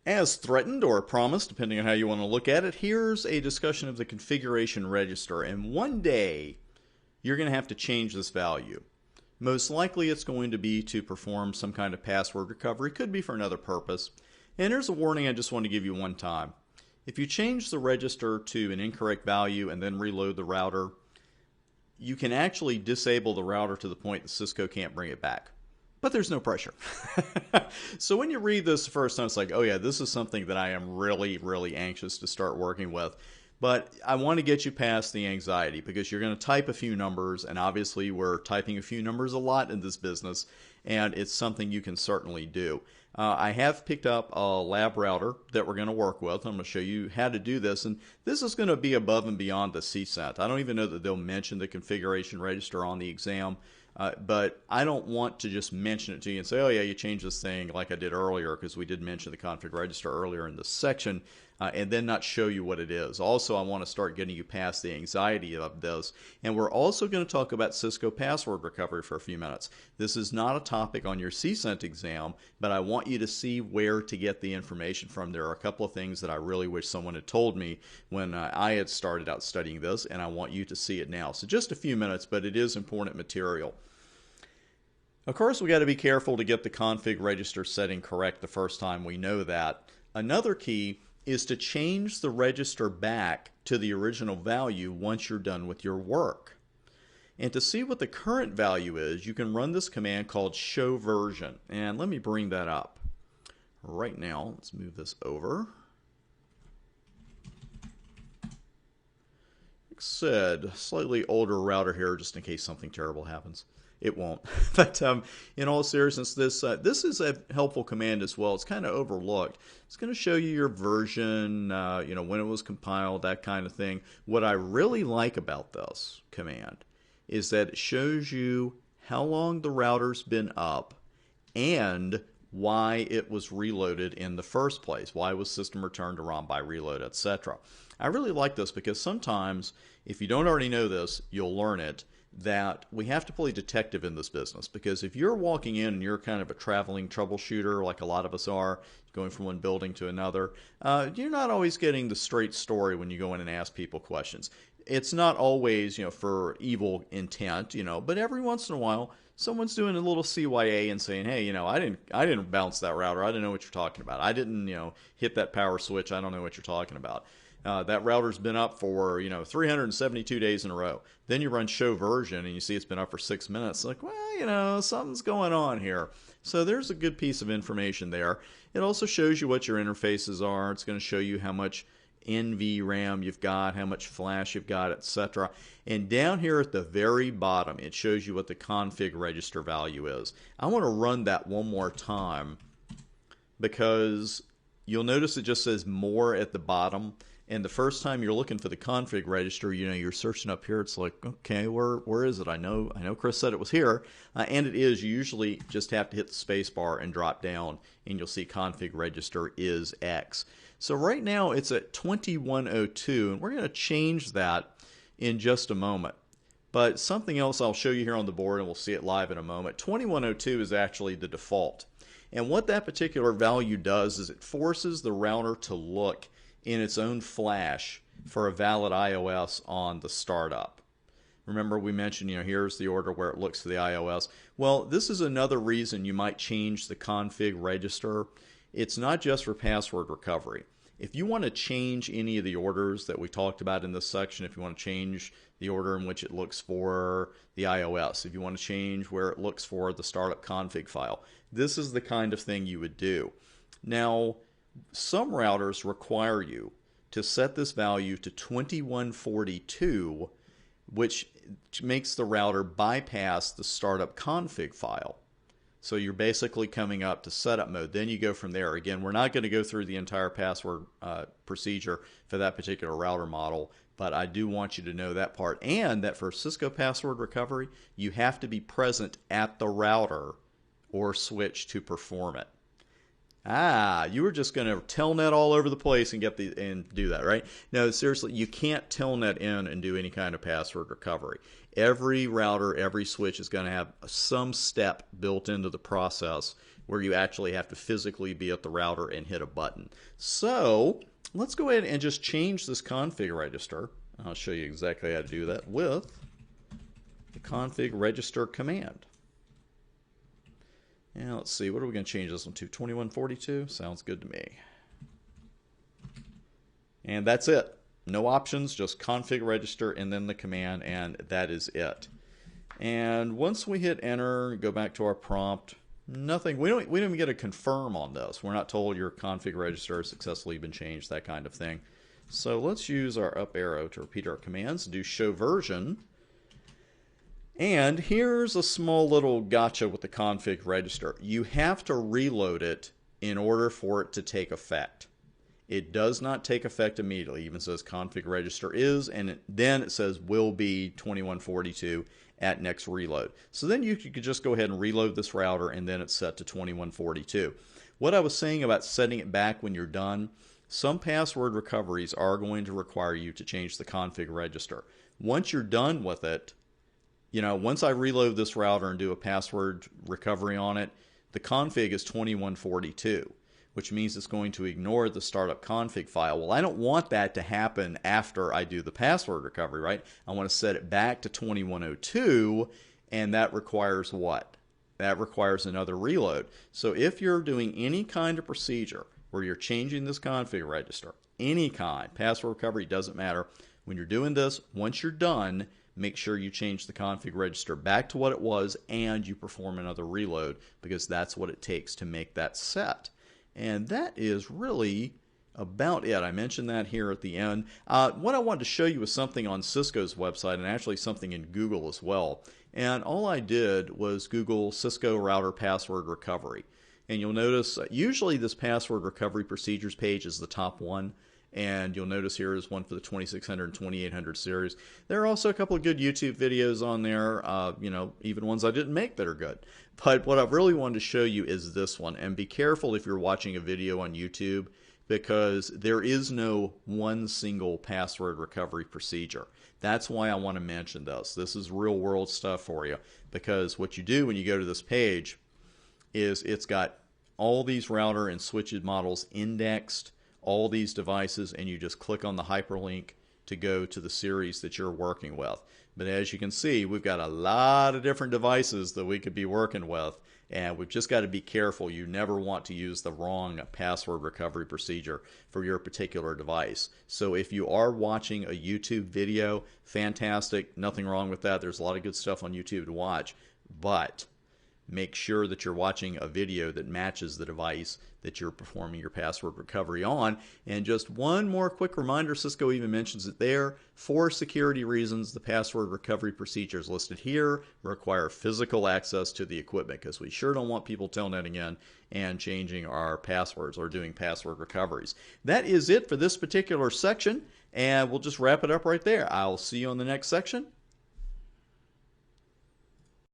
As threatened or promised, depending on how you want to look at it, here's a discussion of the configuration register. And one day, you're going to have to change this value. Most likely, it's going to be to perform some kind of password recovery. Could be for another purpose. And here's a warning I just want to give you one time. If you change the register to an incorrect value and then reload the router, you can actually disable the router to the point that Cisco can't bring it back. But there's no pressure. So when you read this the first time, it's like, oh yeah, this is something that I am really, really anxious to start working with. But I want to get you past the anxiety because you're going to type a few numbers, and obviously we're typing a few numbers a lot in this business, and it's something you can certainly do. I have picked up a lab router that we're going to work with. I'm going to show you how to do this, and this is going to be above and beyond the CSENT. I don't even know that they'll mention the configuration register on the exam. But I don't want to just mention it to you and say, oh yeah, you changed this thing like I did earlier, because we did mention the config register earlier in this section, and then not show you what it is. Also, I want to start getting you past the anxiety of this. And we're also going to talk about Cisco password recovery for a few minutes. This is not a topic on your CSENT exam, but I want you to see where to get the information from. There are a couple of things that I really wish someone had told me when I had started out studying this, and I want you to see it now. So just a few minutes, but it is important material. Of course, we got to be careful to get the config register setting correct the first time. We know that. Another key is to change the register back to the original value once you're done with your work. And to see what the current value is, you can run this command called show version. And let me bring that up. Right now, let's move this over. Like I said, slightly older router here just in case something terrible happens. It won't. But in all seriousness, this is a helpful command as well. It's kind of overlooked. It's going to show you your version, when it was compiled, that kind of thing. What I really like about this command is that it shows you how long the router's been up and why it was reloaded in the first place. Why was system returned to ROM by reload, etc. I really like this because sometimes, if you don't already know this, you'll learn it, that we have to play detective in this business, because if you're walking in and you're kind of a traveling troubleshooter like a lot of us are, going from one building to another, you're not always getting the straight story when you go in and ask people questions. It's not always, for evil intent, but every once in a while someone's doing a little CYA and saying, hey, I didn't bounce that router. I didn't know what you're talking about. I didn't, hit that power switch. I don't know what you're talking about. That router's been up for 372 days in a row. Then you run show version and you see it's been up for 6 minutes. Like, well, something's going on here. So there's a good piece of information there. It also shows you what your interfaces are. It's going to show you how much NVRAM you've got, how much flash you've got, etc. And down here at the very bottom, it shows you what the config register value is. I want to run that one more time because you'll notice it just says more at the bottom. And the first time you're looking for the config register, you're searching up here. It's like, okay, where is it? I know Chris said it was here, and it is. You usually just have to hit the space bar and drop down, and you'll see config register is X. So right now it's at 2102, and we're going to change that in just a moment. But something else I'll show you here on the board, and we'll see it live in a moment. 2102 is actually the default. And what that particular value does is it forces the router to look in its own flash for a valid iOS on the startup. Remember we mentioned, here's the order where it looks for the iOS. Well, this is another reason you might change the config register. It's not just for password recovery. If you want to change any of the orders that we talked about in this section, if you want to change the order in which it looks for the iOS, if you want to change where it looks for the startup config file, this is the kind of thing you would do. Now, some routers require you to set this value to 2142, which makes the router bypass the startup config file. So you're basically coming up to setup mode. Then you go from there. Again, we're not going to go through the entire password procedure for that particular router model, but I do want you to know that part. And that for Cisco password recovery, you have to be present at the router or switch to perform it. Ah, you were just going to telnet all over the place and do that, right? No, seriously, you can't telnet in and do any kind of password recovery. Every router, every switch is going to have some step built into the process where you actually have to physically be at the router and hit a button. So let's go ahead and just change this config register. I'll show you exactly how to do that with the config register command. And let's see, what are we going to change this one to? 2142? Sounds good to me. And that's it. No options, just config register and then the command, and that is it. And once we hit enter, go back to our prompt, nothing. We don't even get a confirm on this. We're not told your config register has successfully been changed, that kind of thing. So let's use our up arrow to repeat our commands, do show version. And here's a small little gotcha with the config register. You have to reload it in order for it to take effect. It does not take effect immediately. It even says config register is, and then it says will be 2142 at next reload. So then you could just go ahead and reload this router, and then it's set to 2142. What I was saying about setting it back when you're done, some password recoveries are going to require you to change the config register. Once you're done with it, once I reload this router and do a password recovery on it, the config is 2142, which means it's going to ignore the startup config file. Well, I don't want that to happen after I do the password recovery, right? I want to set it back to 2102, and that requires what? That requires another reload. So if you're doing any kind of procedure where you're changing this config register, any kind, password recovery, doesn't matter. When you're doing this, once you're done, make sure you change the config register back to what it was and you perform another reload, because that's what it takes to make that set. And that is really about it. I mentioned that here at the end. What I wanted to show you was something on Cisco's website, and actually something in Google as well. And all I did was Google Cisco router password recovery. And you'll notice usually this password recovery procedures page is the top one. And you'll notice here is one for the 2600 and 2800 series. There are also a couple of good YouTube videos on there, even ones I didn't make that are good. But what I really wanted to show you is this one. And be careful if you're watching a video on YouTube, because there is no one single password recovery procedure. That's why I want to mention this. This is real world stuff for you, because what you do when you go to this page is it's got all these router and switch models indexed, all these devices, and you just click on the hyperlink to go to the series that you're working with. But as you can see, we've got a lot of different devices that we could be working with, and we've just got to be careful. You never want to use the wrong password recovery procedure for your particular device. So if you are watching a YouTube video, fantastic, nothing wrong with that. There's a lot of good stuff on YouTube to watch, but make sure that you're watching a video that matches the device that you're performing your password recovery on. And just one more quick reminder, Cisco even mentions it there. For security reasons, the password recovery procedures listed here require physical access to the equipment, because we sure don't want people telnetting in and changing our passwords or doing password recoveries. That is it for this particular section, and we'll just wrap it up right there. I'll see you on the next section.